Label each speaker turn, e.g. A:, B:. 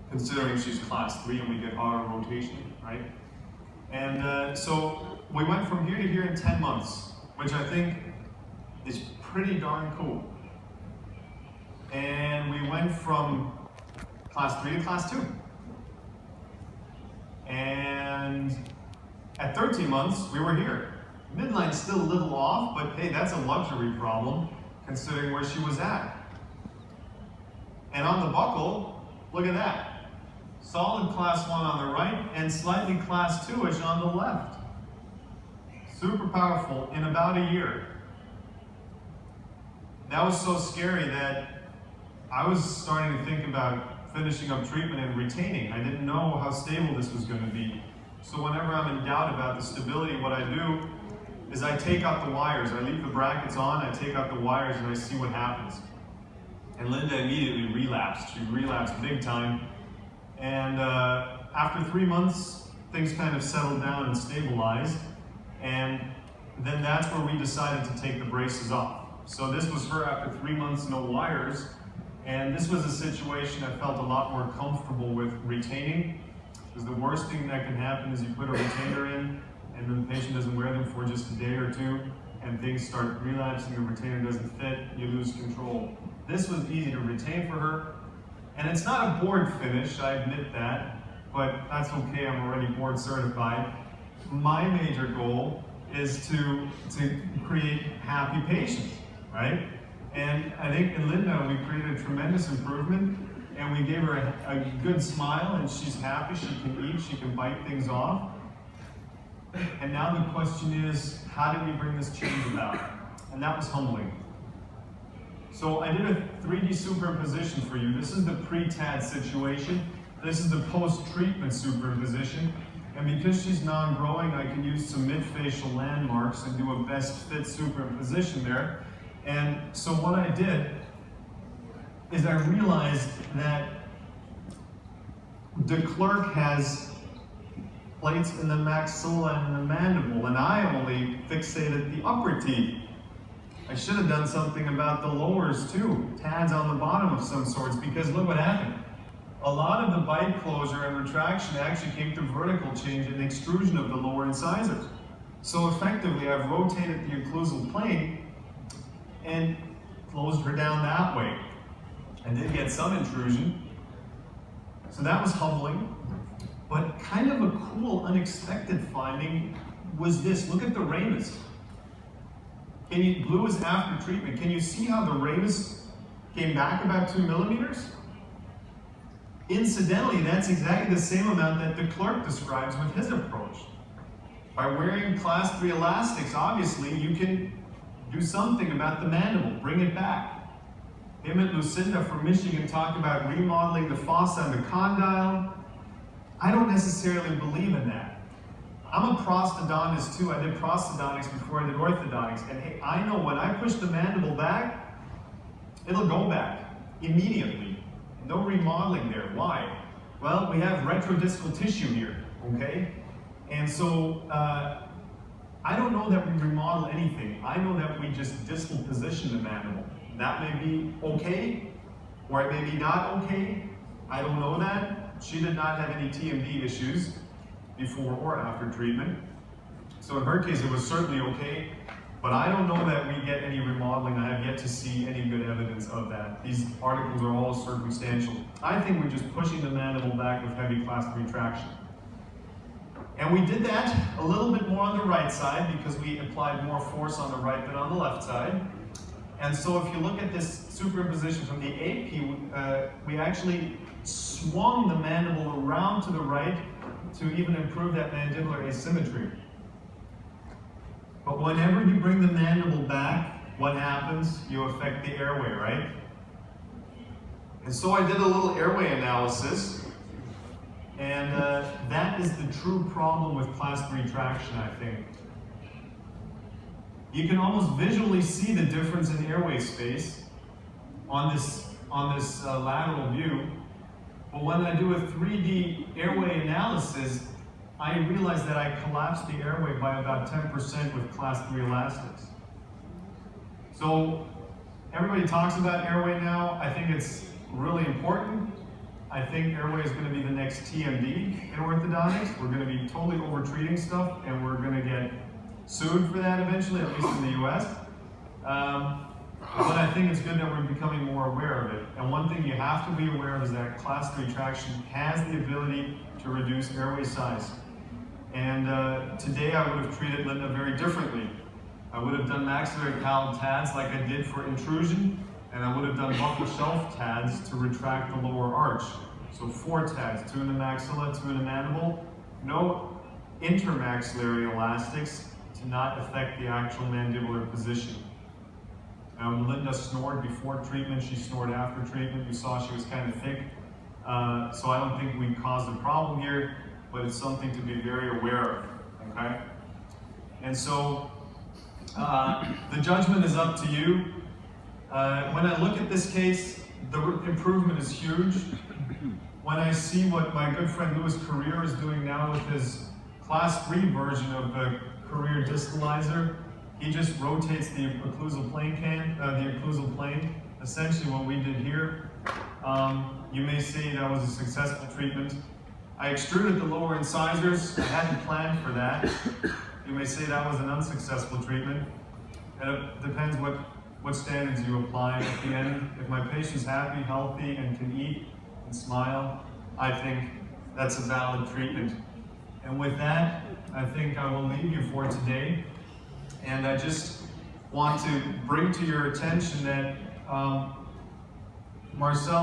A: considering she's class 3 and we get auto rotation, right? And so we went from here to here in 10 months, which I think is pretty darn cool. And we went from class 3 to class 2. And at 13 months, we were here. Midline's still a little off, but hey, that's a luxury problem considering where she was at. And on the buckle, look at that. Solid class 1 on the right and slightly class 2-ish on the left. Super powerful in about a year. That was so scary that I was starting to think about finishing up treatment and retaining. I didn't know how stable this was going to be. So whenever I'm in doubt about the stability, what I do is I take out the wires. I leave the brackets on, I take out the wires, and I see what happens. And Linda immediately relapsed. She relapsed big time. And after 3 months, things kind of settled down and stabilized. And then that's where we decided to take the braces off. So this was her after 3 months, no wires. And this was a situation I felt a lot more comfortable with retaining. Because the worst thing that can happen is you put a retainer in, and then the patient doesn't wear them for just a day or two, and things start relapsing, the retainer doesn't fit, you lose control. This was easy to retain for her. And it's not a board finish, I admit that, but that's okay, I'm already board certified. My major goal is to create happy patients, right? And I think in Linda, we created a tremendous improvement, and we gave her a good smile, and she's happy, she can eat, she can bite things off. And now the question is, how did we bring this change about? And that was humbling. So I did a 3D superimposition for you. This is the pre-TAD situation. This is the post-treatment superimposition. And because she's non-growing, I can use some mid-facial landmarks and do a best fit superimposition there. And so what I did is I realized that de Klerk has plates in the maxilla and the mandible, and I only fixated the upper teeth. I should have done something about the lowers too, TADS on the bottom of some sorts, because look what happened. A lot of the bite closure and retraction actually came through vertical change and extrusion of the lower incisors. So effectively, I've rotated the occlusal plane and closed her down that way. I did get some intrusion, so that was humbling. But kind of a cool, unexpected finding was this. Look at the ramus. Blue is after treatment. Can you see how the ramus came back about 2 millimeters? Incidentally, that's exactly the same amount that de Klerk describes with his approach. By wearing class 3 elastics, obviously, you can do something about the mandible, bring it back. Him and Lucinda from Michigan talked about remodeling the fossa and the condyle. I don't necessarily believe in that. I'm a prosthodontist too. I did prosthodontics before I did orthodontics. And hey, I know when I push the mandible back, it'll go back immediately. No remodeling there. Why? Well, we have retrodiscal tissue here, okay? And so, I don't know that we remodel anything. I know that we just distal position the mandible. That may be okay, or it may be not okay. I don't know that. She did not have any TMD issues before or after treatment. So in her case, it was certainly okay, but I don't know that we get any remodeling. I have yet to see any good evidence of that. These articles are all circumstantial. I think we're just pushing the mandible back with heavy class 3 traction. And we did that a little bit more on the right side because we applied more force on the right than on the left side. And so if you look at this superimposition from the AP, we actually swung the mandible around to the right to even improve that mandibular asymmetry. But whenever you bring the mandible back, what happens? You affect the airway, right? And so I did a little airway analysis, and that is the true problem with class 3 traction, I think. You can almost visually see the difference in airway space on this lateral view. But when I do a 3D airway analysis, I realize that I collapsed the airway by about 10% with class 3 elastics. So everybody talks about airway now. I think it's really important. I think airway is going to be the next TMD in orthodontics. We're going to be totally over-treating stuff, and we're going to get sued for that eventually, at least in the US. But I think it's good that we're becoming more aware of it. And one thing you have to be aware of is that Class 3 traction has the ability to reduce airway size. And today I would have treated Linda very differently. I would have done maxillary palatal TADS like I did for intrusion, and I would have done buccal shelf TADS to retract the lower arch. So 4 TADS, 2 in the maxilla, 2 in the mandible. No intermaxillary elastics to not affect the actual mandibular position. Linda snored before treatment, she snored after treatment. You saw she was kind of thick. So I don't think we caused a problem here, but it's something to be very aware of, okay? And so the judgment is up to you. When I look at this case, the improvement is huge. When I see what my good friend Louis Carrier is doing now with his Class 3 version of the Carrier distalizer, he just rotates the occlusal plane, essentially what we did here. You may say that was a successful treatment. I extruded the lower incisors. I hadn't planned for that. You may say that was an unsuccessful treatment. And it depends what standards you apply. At the end, if my patient's happy, healthy, and can eat and smile, I think that's a valid treatment. And with that, I think I will leave you for today. And I just want to bring to your attention that Marcel